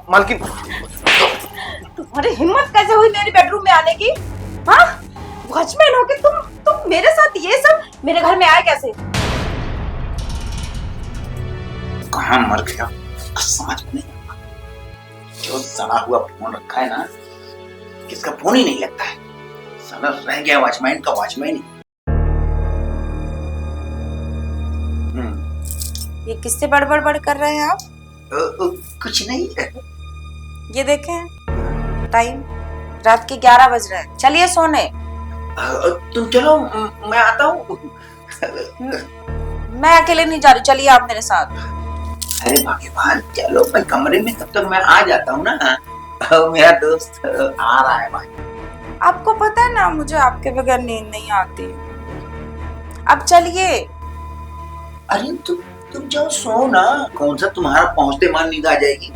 मालकिन। तुम्हारी हिम्मत कैसे हुई मेरी बेडरूम में आने की? हाँ, वॉचमैन हो के तुम मेरे साथ ये सब मेरे घर में आए कैसे? कहाँ मर गया समझ में नहीं। जो सड़ा हुआ फोन रखा है ना, किसका फोन ही नहीं लगता है। साला रह गया वॉचमैन का वॉचमैन ही। ये किससे बड़बड़ कर रहे हैं आप? कुछ नहीं। ये देखें टाइम, रात के 11 बज रहे हैं। चलिए सोने। तुम चलो, मैं आता हूँ। मैं अकेले नहीं जा रही, चलिए आप मेरे साथ। अरे भाग्यवान, चलो मैं कमरे में, तब तक मैं आ जाता हूँ ना। मेरा दोस्त आ रहा है भाई। आपको पता है ना मुझे आपके बगैर नींद नहीं आती। अब चलिए। अरे तुम जाओ सो ना। कौन सा तुम्हारा पहुंचते मान नींद आ जाएगी।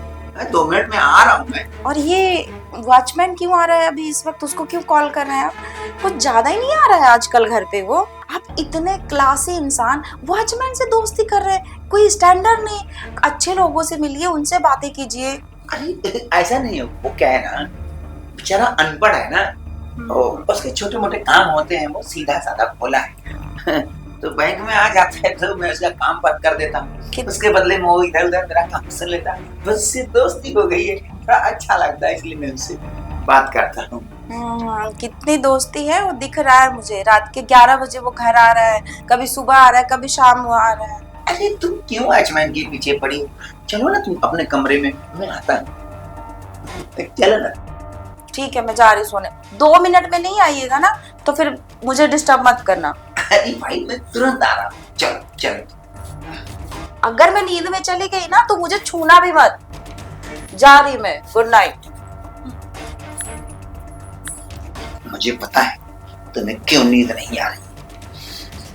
2 मिनट में आ रहा हूँ मैं। और ये वॉचमैन क्यों आ रहा है अभी इस वक्त? उसको क्यों कॉल कर रहे हैं आप? कुछ ज्यादा ही नहीं आ रहा है आजकल घर पे वो? आप इतने क्लासी इंसान वॉचमैन से दोस्ती कर रहे हैं? कोई स्टैंडर्ड नहीं। अच्छे लोगों से मिलिए, उनसे बातें कीजिए। अरे ऐसा नहीं है, वो क्या है ना, बेचारा अनपढ़ है ना। उसके छोटे मोटे काम होते हैं, वो सीधा साधा भोला है। तो बैंक में आ जाता है तो मैं उसका काम बंद कर देता हूँ। उसके बदले में वो इधर उधर मेरा काम सुन लेता है। बस उससे दोस्ती हो गई है, थोड़ा अच्छा लगता है, इसलिए मैं उससे बात करता हूँ। कितनी दोस्ती है वो दिख रहा है मुझे। रात के 11 बजे वो घर आ रहा है, कभी सुबह आ रहा है, कभी शाम को आ रहा है। अरे तुम क्यों वॉचमैन के पीछे पड़ी हो? चलो ना तुम अपने कमरे में, मैं आता हूँ। चलो ना। ठीक है, मैं जा रही सोने। 2 मिनट में नहीं आइएगा ना तो फिर मुझे डिस्टर्ब मत करना। अरे भाई मैं तुरंत आ रहा हूँ। चलो चलो। अगर मैं नींद में चली गई ना तो मुझे छूना भी मत। जा रही मैं। Good night. मुझे पता है तुम्हें क्यों नींद नहीं आ रही।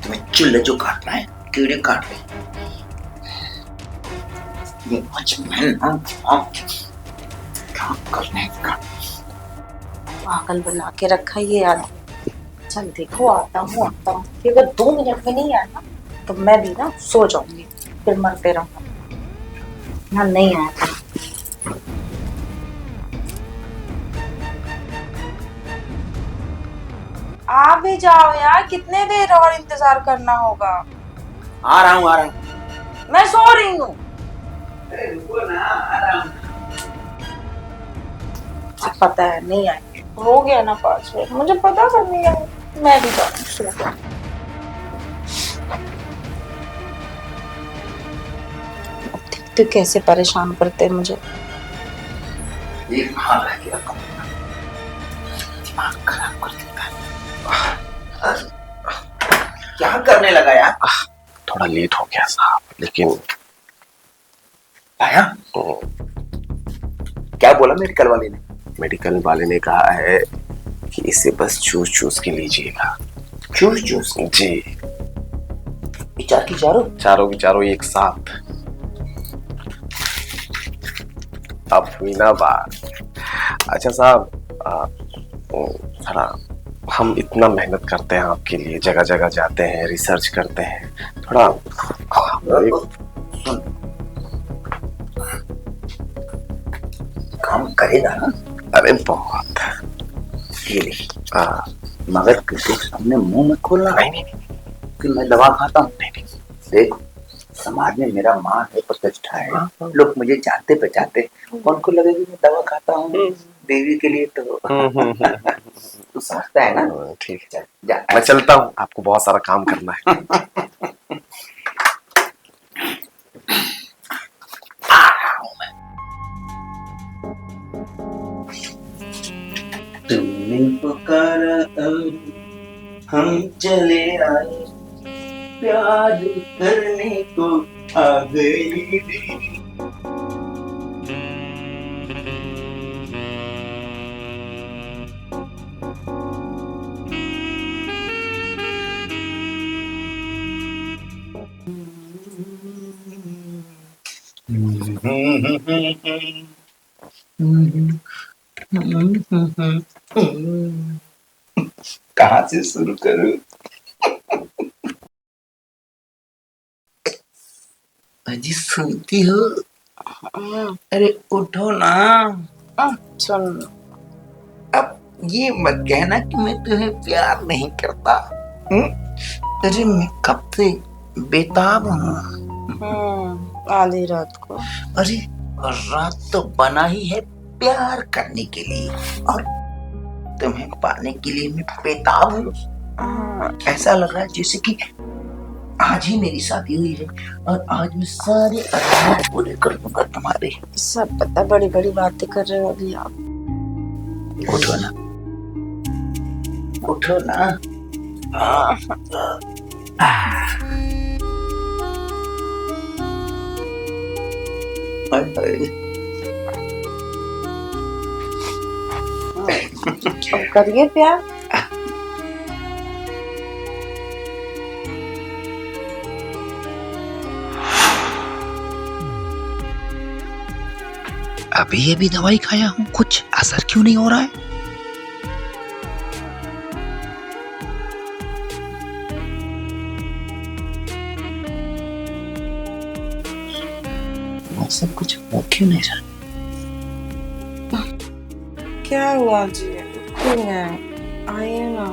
तुम्हें चुल्लू जो काटना है, कीड़े काट रहे। ये वॉचमैन क्या करने का पागल बना के रखा ये आदमी। चल देखो, आता हूँ। अगर 2 मिनट में नहीं आया ना तो मैं भी ना सो जाऊंगी, फिर मरते रहूंगा। यहाँ नहीं आया था। आप भी जाओ यार, कितने देर और इंतजार करना होगा? आ रहा हूँ। मैं सो रही हूँ। अरे रुको ना, आ रहा हूँ। पता है नहीं आएंगे। हो गया ना 5 मिनट, मुझे पता था नहीं आएंगे। मैं भी जाऊँ सो जाऊँ। देखते कैसे परेशान करते हैं मुझे। एक हाल रह गया, दिमाग खराब कर देता है। क्या करने लगा यार? थोड़ा लेट हो गया साहब, लेकिन आया? क्या बोला मेडिकल वाले ने? मेडिकल वाले ने कहा है कि इसे बस चूस चूस के लीजिएगा। चूस चूस? जी। विचार की चारों की चारों एक साथ। अब हुई ना बात। अच्छा साहब, थोड़ा हम इतना मेहनत करते हैं आपके लिए, जगह जगह जाते हैं, रिसर्च करते हैं, थोड़ा काम करेगा ना? अरे बहुत। ये ले, मगर किसी के सामने मुंह मत खोलना। नहीं कि मैं दवा खाता हूँ। नहीं। देखो, समाज में मेरा मान है, प्रतिष्ठा है, लोग मुझे जानते पहचानते। कौन को लगेगी मैं दवा खाता हूँ देवी के लिए? तो तू समझता है ना? ठीक है, जा। मैं चलता हूँ, आपको बहुत सारा काम करना है। तुमने पुकारा हम चले आए, प्यार करने को आ गई। कहाँ से शुरू करूं? अजी सुनती हो? अरे उठो ना। सुन, अब ये मत कहना कि मैं तुम्हें प्यार नहीं करता। अरे मैं कब से बेताब हूँ। आधी रात को। अरे रात तो बना ही है प्यार करने के लिए, और तुम्हें पाने के लिए मैं बेताब हूँ। ऐसा लग रहा है जैसे कि आज ही मेरी शादी हुई है और आज मैं सारे अरमान पूरे कर दूंगा तुम्हारे। सब पता, बड़ी बड़ी बातें कर रहे हो अभी आप। उठो ना, उठो ना। करिए प्यार। अभी ये भी दवाई खाया हूँ, कुछ असर क्यों नहीं हो रहा है? सब कुछ हो क्यों नहीं रहा? क्या हुआ जी? क्यों है? आइए ना।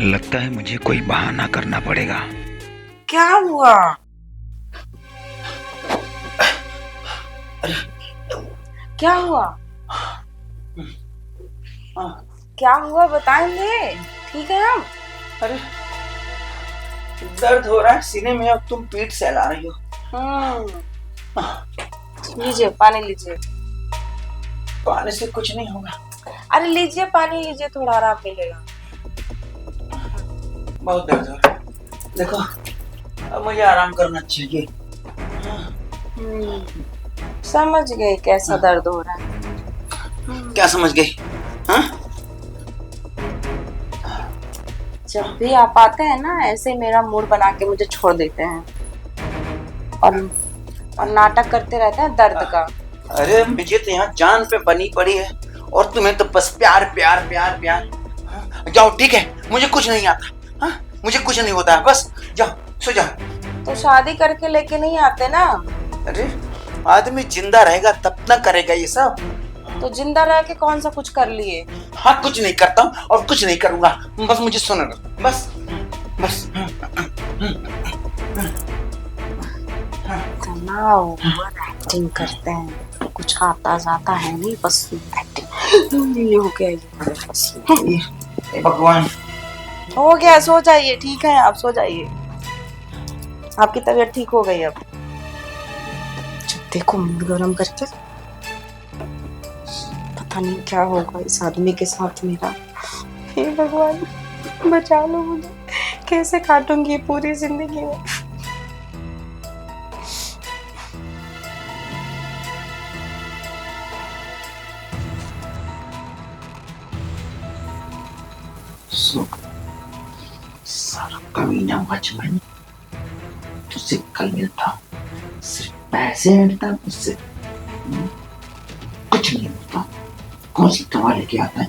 लगता है मुझे कोई बहाना करना पड़ेगा। क्या हुआ? क्या हुआ? क्या हुआ बताएंगे? ठीक है हम। अरे दर्द हो रहा है सीने में, अब तुम पीठ सहला रही हो। लीजिए पानी लीजिए। पानी से कुछ नहीं होगा। अरे लीजिए पानी लीजिए, थोड़ा आराम मिलेगा। बहुत दर्द हो रहा है, देखो अब मुझे आराम करना चाहिए। समझ गए कैसा दर्द हो रहा है। क्या समझ गई? हाँ? जब भी आप आते हैं ना, ऐसे मेरा मूड बना के मुझे छोड़ देते हैं और नाटक करते रहते हैं दर्द का। अरे मुझे तो यहाँ जान पे बनी पड़ी है और तुम्हें तो बस प्यार प्यार प्यार प्यार। जाओ ठीक है, मुझे कुछ नहीं आता। हाँ? मुझे कुछ नहीं होता है, बस जाओ सो जाओ। तो शादी करके लेके नहीं आते ना? अरे आदमी जिंदा रहेगा तब ना करेगा ये सब। तो जिंदा रह के कौन सा कुछ कर लिए? हाँ कुछ नहीं करता हूँ और कुछ नहीं करूंगा, बस मुझे सुनो बस बस। एक्टिंग करते हैं, कुछ आता जाता है नहीं, बस एक्टिंग। ये हो गया, भगवान। हो गया, सो जाइए। ठीक है आप सो जाइए, आपकी तबीयत ठीक हो गई अब। देखो मूड गरम करके, पता नहीं क्या होगा इस आदमी के साथ मेरा। हे भगवान बचा लो मुझे, कैसे काटूंगी पूरी जिंदगी में। सारा कमीना वॉचमैन तुझसे कल मिलता, सिर्फ पैसे हटता मुझसे, कुछ नहीं होता। कौन सी दवा लेके आता है?